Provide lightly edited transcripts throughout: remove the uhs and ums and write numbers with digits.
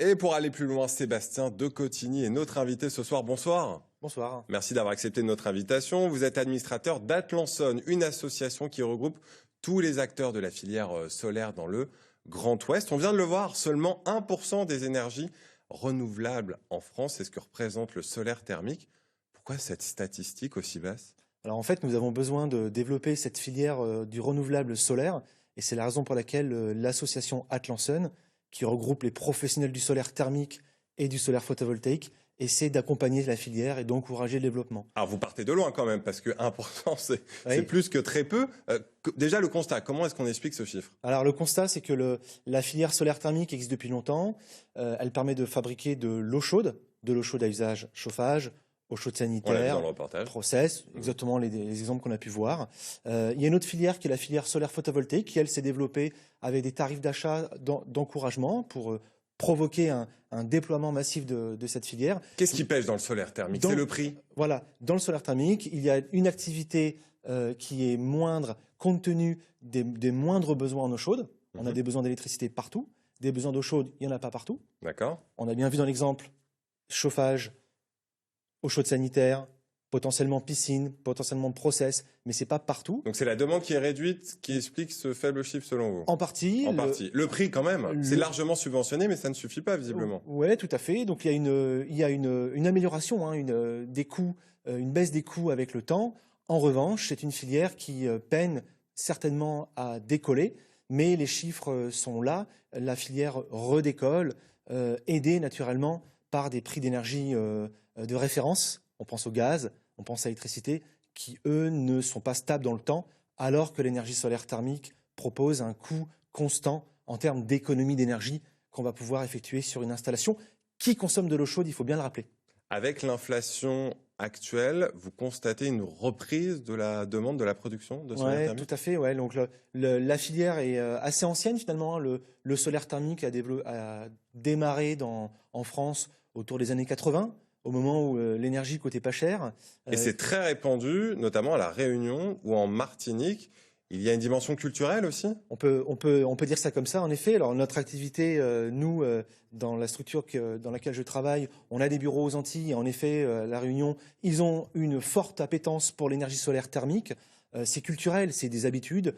Et pour aller plus loin, Sébastien de Cotigny est notre invité ce soir. Bonsoir. Bonsoir. Merci d'avoir accepté notre invitation. Vous êtes administrateur d'Atlanson, une association qui regroupe tous les acteurs de la filière solaire dans le Grand Ouest. On vient de le voir, seulement 1% des énergies renouvelables en France, c'est ce que représente le solaire thermique. Pourquoi cette statistique aussi basse? Alors en fait, nous avons besoin de développer cette filière du renouvelable solaire et c'est la raison pour laquelle l'association Atlanson, qui regroupe les professionnels du solaire thermique et du solaire photovoltaïque, essaie d'accompagner la filière et d'encourager le développement. Alors vous partez de loin quand même, parce que 1% c'est Oui. plus que très peu. Déjà le constat, comment est-ce qu'on explique ce chiffre? Alors le constat, c'est que la filière solaire thermique existe depuis longtemps. Elle permet de fabriquer de l'eau chaude à usage chauffage, eau chaude On l'a vu sanitaire, dans le reportage. process, exactement les exemples qu'on a pu voir. Il y a une autre filière qui est la filière solaire photovoltaïque, qui elle s'est développée avec des tarifs d'achat d'encouragement pour provoquer un déploiement massif de cette filière. Qu'est-ce qui pêche dans le solaire thermique? C'est le prix? Voilà, dans le solaire thermique, il y a une activité qui est moindre compte tenu des moindres besoins en eau chaude. On a des besoins d'électricité partout, des besoins d'eau chaude, il n'y en a pas partout. D'accord. On a bien vu dans l'exemple chauffage, eau chaude sanitaire, potentiellement piscine, potentiellement process, mais c'est pas partout. Donc c'est la demande qui est réduite qui explique ce faible chiffre selon vous? En partie. En partie. Le prix quand même, c'est largement subventionné, mais ça ne suffit pas visiblement. Oui, tout à fait. Donc il y a une amélioration, hein, des coûts, une baisse des coûts avec le temps. En revanche, c'est une filière qui peine certainement à décoller, mais les chiffres sont là. La filière redécolle, aidée naturellement par des prix d'énergie de référence. On pense au gaz, on pense à l'électricité, qui eux ne sont pas stables dans le temps, alors que l'énergie solaire thermique propose un coût constant en termes d'économie d'énergie qu'on va pouvoir effectuer sur une installation qui consomme de l'eau chaude, il faut bien le rappeler. Avec l'inflation actuelle, vous constatez une reprise de la demande de la production de solaire thermique? Tout à fait. Ouais. Donc la filière est assez ancienne finalement. Le solaire thermique a démarré en France autour des années 80, au moment où l'énergie coûtait pas cher. Et c'est très répandu, notamment à La Réunion ou en Martinique. Il y a une dimension culturelle aussi? On peut dire ça comme ça, en effet. Alors notre activité, nous, dans la structure dans laquelle je travaille, on a des bureaux aux Antilles. En effet, La Réunion, ils ont une forte appétence pour l'énergie solaire thermique. C'est culturel, c'est des habitudes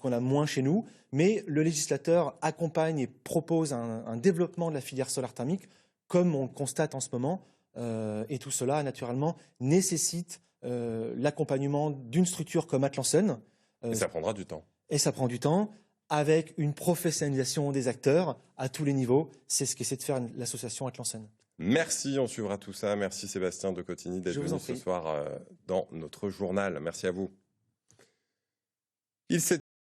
qu'on a moins chez nous. Mais le législateur accompagne et propose un développement de la filière solaire thermique, comme on le constate en ce moment. Et tout cela, naturellement, nécessite l'accompagnement d'une structure comme Atlanson. Et ça prendra du temps. Et ça prend du temps, avec une professionnalisation des acteurs à tous les niveaux. C'est ce qu'essaie de faire l'association Atlanson. Merci, on suivra tout ça. Merci Sébastien de Cotigny d'être venu ce prie. soir dans notre journal. Merci à vous.